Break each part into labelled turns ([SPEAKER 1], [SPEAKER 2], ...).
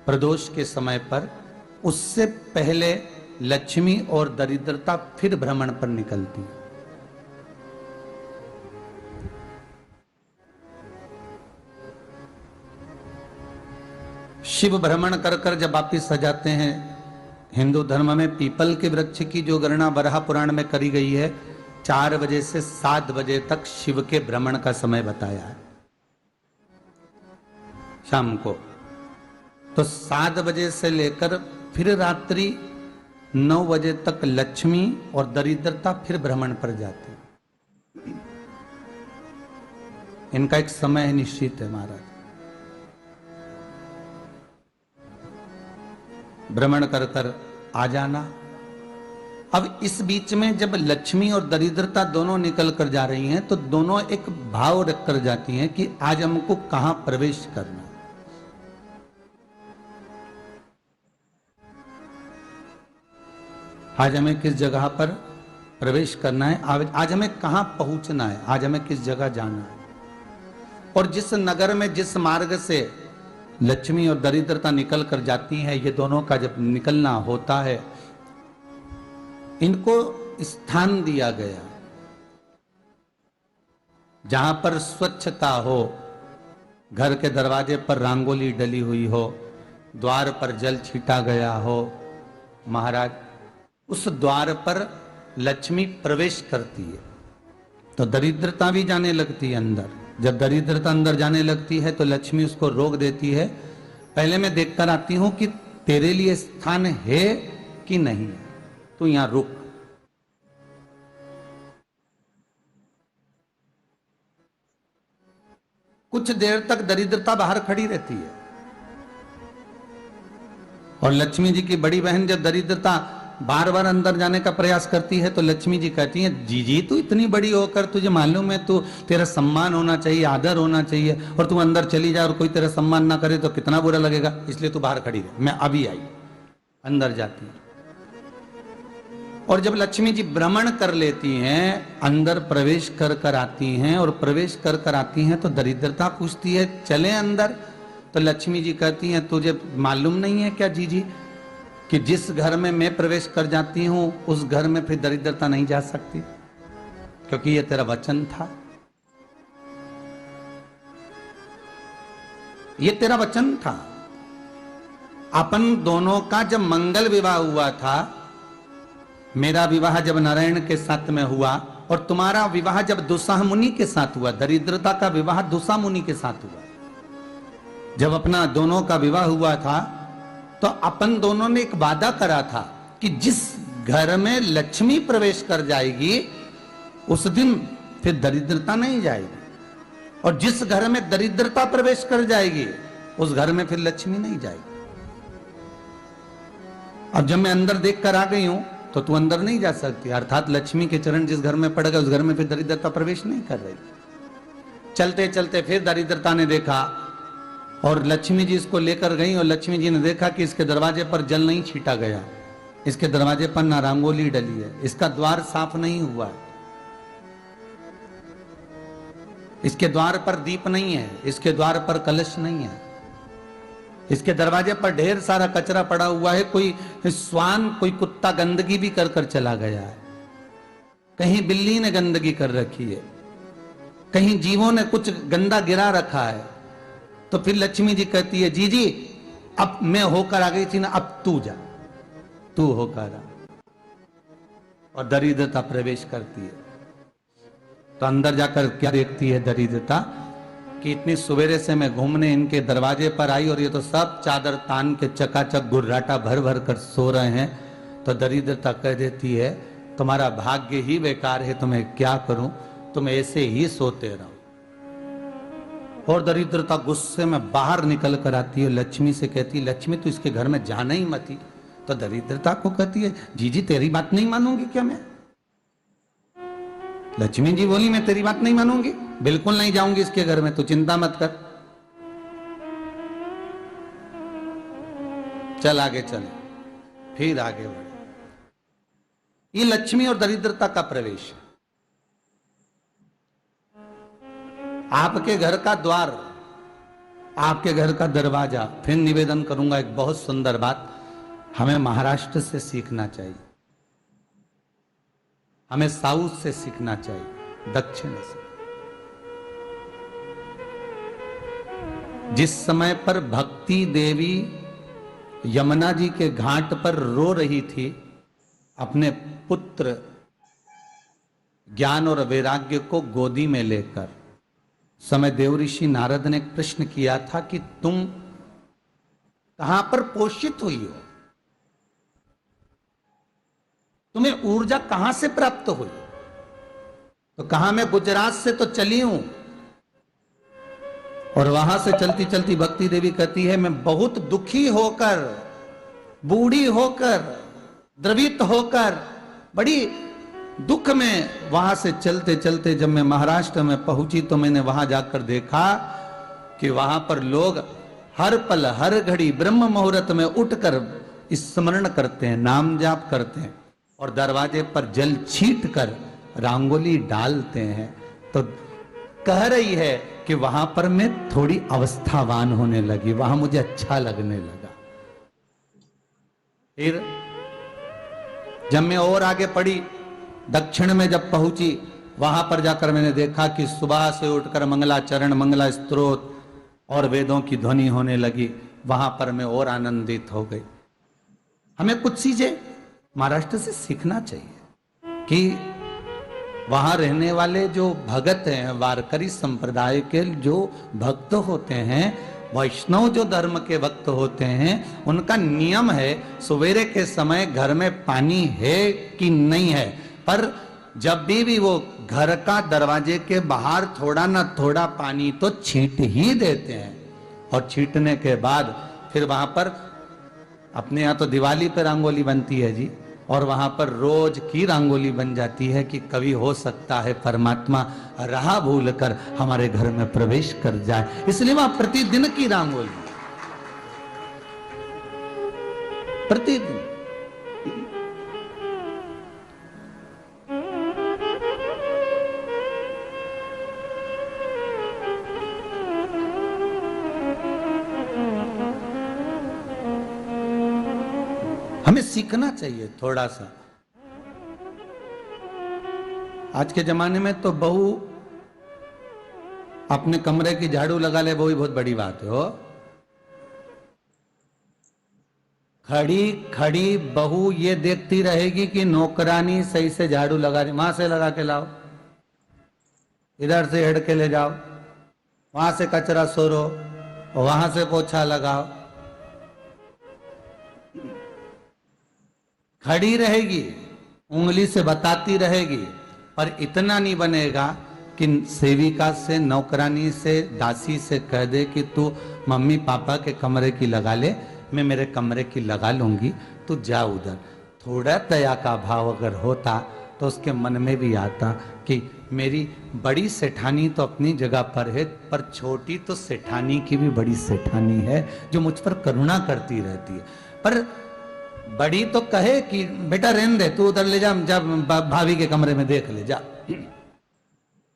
[SPEAKER 1] प्रदोष के समय पर, उससे पहले लक्ष्मी और दरिद्रता फिर भ्रमण पर निकलती है। शिव भ्रमण कर कर जब वापिस आ जाते हैं, हिंदू धर्म में पीपल के वृक्ष की जो गणना वराह पुराण में करी गई है, 4 बजे से 7 बजे तक शिव के भ्रमण का समय बताया है शाम को। तो 7 बजे से लेकर फिर रात्रि 9 बजे तक लक्ष्मी और दरिद्रता फिर भ्रमण पर जाती है। इनका एक समय निश्चित है महाराज। भ्रमण कर कर आ जाना। अब इस बीच में जब लक्ष्मी और दरिद्रता दोनों निकल कर जा रही हैं, तो दोनों एक भाव रख कर जाती हैं कि आज हमको कहां प्रवेश करना है। आज हमें किस जगह पर प्रवेश करना है, आज हमें कहां पहुंचना है, आज हमें किस जगह जाना है। और जिस नगर में जिस मार्ग से लक्ष्मी और दरिद्रता निकल कर जाती हैं, ये दोनों का जब निकलना होता है, इनको स्थान दिया गया जहां पर स्वच्छता हो, घर के दरवाजे पर रंगोली डली हुई हो, द्वार पर जल छीटा गया हो। महाराज, उस द्वार पर लक्ष्मी प्रवेश करती है तो दरिद्रता भी जाने लगती है अंदर। जब दरिद्रता अंदर जाने लगती है तो लक्ष्मी उसको रोक देती है। पहले मैं देखकर आती हूं कि तेरे लिए स्थान है कि नहीं, तू यहां रुक। कुछ देर तक दरिद्रता बाहर खड़ी रहती है और लक्ष्मी जी की बड़ी बहन जब दरिद्रता बार बार अंदर जाने का प्रयास करती है तो लक्ष्मी जी कहती हैं, जी तू इतनी बड़ी होकर तुझे मालूम है तू तेरा सम्मान होना चाहिए, आदर होना चाहिए, और तू अंदर चली जाए और कोई तेरा सम्मान ना करे तो कितना बुरा लगेगा, इसलिए तू बाहर खड़ी रहे। मैं अभी आई। अंदर जाती है और जब लक्ष्मी जी भ्रमण कर लेती हैं, अंदर प्रवेश कर कर आती हैं और प्रवेश कर कर आती हैं तो दरिद्रता पूछती है चले अंदर। तो लक्ष्मी जी कहती हैं, तुझे मालूम नहीं है क्या जी कि जिस घर में मैं प्रवेश कर जाती हूं उस घर में फिर दरिद्रता नहीं जा सकती, क्योंकि ये तेरा वचन था, ये तेरा वचन था। अपन दोनों का जब मंगल विवाह हुआ था, मेरा विवाह जब नारायण के साथ में हुआ और तुम्हारा विवाह जब दुस्साह मुनि के साथ हुआ, दरिद्रता का विवाह दुस्साह मुनि के साथ हुआ। जब अपना दोनों का विवाह हुआ था तो अपन दोनों ने एक वादा करा था कि जिस घर में लक्ष्मी प्रवेश कर जाएगी उस दिन फिर दरिद्रता नहीं जाएगी, और जिस घर में दरिद्रता प्रवेश कर जाएगी उस घर में फिर लक्ष्मी नहीं जाएगी। अब जब मैं अंदर देख कर आ गई हूं तो तू अंदर नहीं जा सकती, अर्थात लक्ष्मी के चरण जिस घर में पड़ गए उस घर में फिर दरिद्रता प्रवेश नहीं कर रही। चलते चलते फिर दरिद्रता ने देखा और लक्ष्मी जी इसको लेकर गई और लक्ष्मी जी ने देखा कि इसके दरवाजे पर जल नहीं छीटा गया, इसके दरवाजे पर ना रंगोली डली है, इसका द्वार साफ नहीं हुआ है, इसके द्वार पर दीप नहीं है, इसके द्वार पर कलश नहीं है, इसके दरवाजे पर ढेर सारा कचरा पड़ा हुआ है, कोई श्वान कोई कुत्ता गंदगी भी कर कर चला गया है, कहीं बिल्ली ने गंदगी कर रखी है, कहीं जीवों ने कुछ गंदा गिरा रखा है। तो फिर लक्ष्मी जी कहती है, जी अब मैं होकर आ गई थी ना, अब तू जा, तू होकर आ। और दरिद्रता प्रवेश करती है। तो अंदर जाकर क्या देखती है दरिद्रता कि इतनी सवेरे से मैं घूमने इनके दरवाजे पर आई और ये तो सब चादर तान के चकाचक गुर्राटा भर भर कर सो रहे हैं। तो दरिद्रता कह देती है, तुम्हारा भाग्य ही बेकार है, तुम्हें क्या करूं, तुम ऐसे ही सोते रहो। और दरिद्रता गुस्से में बाहर निकल कर आती है, लक्ष्मी से कहती है, लक्ष्मी तू इसके घर में जाना ही मत ही। तो दरिद्रता को कहती है, जी तेरी बात नहीं मानूंगी क्या मैं? लक्ष्मी जी बोली, मैं तेरी बात नहीं मानूंगी, बिल्कुल नहीं जाऊंगी इसके घर में, तू चिंता मत कर, चल आगे चले। फिर आगे बढ़े। ये लक्ष्मी और दरिद्रता का प्रवेश है। आपके घर का द्वार आपके घर का दरवाजा। फिर निवेदन करूंगा एक बहुत सुंदर बात, हमें महाराष्ट्र से सीखना चाहिए, हमें साउथ से सीखना चाहिए, दक्षिण से। जिस समय पर भक्ति देवी यमुना जी के घाट पर रो रही थी अपने पुत्र ज्ञान और वैराग्य को गोदी में लेकर, समय देवऋषि नारद ने प्रश्न किया था कि तुम कहां पर पोषित हुई हो, तुम्हें ऊर्जा कहां से प्राप्त हुई? तो कहा मैं गुजरात से तो चली हूं। और वहां से चलती चलती भक्ति देवी कहती है मैं बहुत दुखी होकर, बूढ़ी होकर, द्रवित होकर, बड़ी दुख में वहां से चलते चलते जब मैं महाराष्ट्र में पहुंची तो मैंने वहां जाकर देखा कि वहां पर लोग हर पल हर घड़ी ब्रह्म मुहूर्त में उठकर स्मरण करते हैं, नाम जाप करते हैं और दरवाजे पर जल छीट कर रंगोली डालते हैं। तो कह रही है कि वहां पर मैं थोड़ी अवस्थावान होने लगी, वहां मुझे अच्छा लगने लगा। फिर जब मैं और आगे पड़ी, दक्षिण में जब पहुंची, वहां पर जाकर मैंने देखा कि सुबह से उठकर मंगलाचरण, मंगला स्तोत्र और वेदों की ध्वनि होने लगी। वहां पर मैं और आनंदित हो गई। हमें कुछ चीजें महाराष्ट्र से सीखना चाहिए कि वहां रहने वाले जो भगत हैं, वारकरी संप्रदाय के जो भक्त होते हैं, वैष्णव जो धर्म के भक्त होते हैं, उनका नियम है सवेरे के समय घर में पानी है कि नहीं है, पर जब भी वो घर का दरवाजे के बाहर थोड़ा ना थोड़ा पानी तो छींट ही देते हैं। और छींटने के बाद फिर वहां पर अपने यहाँ तो दिवाली पर रंगोली बनती है जी, और वहां पर रोज की रंगोली बन जाती है कि कभी हो सकता है परमात्मा राह भूल कर हमारे घर में प्रवेश कर जाए, इसलिए वहां प्रतिदिन की रंगोली, प्रतिदिन। हमें सीखना चाहिए थोड़ा सा। आज के जमाने में तो बहू अपने कमरे की झाड़ू लगा ले, वो ही बहुत बड़ी बात है। हो खड़ी खड़ी बहू ये देखती रहेगी कि नौकरानी सही से झाड़ू लगा रही, वहां से लगा के लाओ, इधर से हेड के ले जाओ, वहां से कचरा सोरो, वहां से पोछा लगाओ। खड़ी रहेगी, उंगली से बताती रहेगी, पर इतना नहीं बनेगा कि सेविका से, नौकरानी से, दासी से कह दे कि तू मम्मी पापा के कमरे की लगा ले, मैं मेरे कमरे की लगा लूंगी, तू जा उधर। थोड़ा दया का भाव अगर होता तो उसके मन में भी आता कि मेरी बड़ी सेठानी तो अपनी जगह पर है, पर छोटी तो सेठानी की भी बड़ी सेठानी है जो मुझ पर करुणा करती रहती है। पर बड़ी तो कहे कि बेटा रहने दे, तू उधर ले जा, जब भाभी के कमरे में देख ले जा,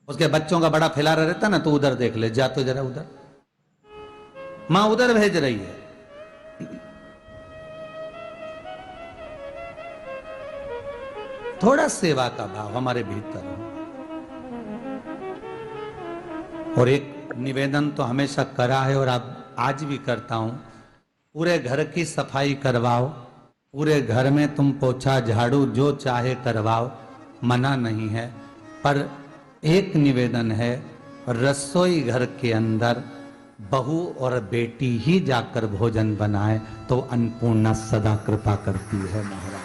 [SPEAKER 1] उसके बच्चों का बड़ा फैलारा रहता ना, तो उधर देख ले जा, तो जरा उधर, मां उधर भेज रही है। थोड़ा सेवा का भाव हमारे भीतर हो। और एक निवेदन तो हमेशा करा है और अब आज भी करता हूं, पूरे घर की सफाई करवाओ, पूरे घर में तुम पोछा झाड़ू जो चाहे करवाओ, मना नहीं है, पर एक निवेदन है, रसोई घर के अंदर बहू और बेटी ही जाकर भोजन बनाए तो अन्नपूर्णा सदा कृपा करती है महाराज।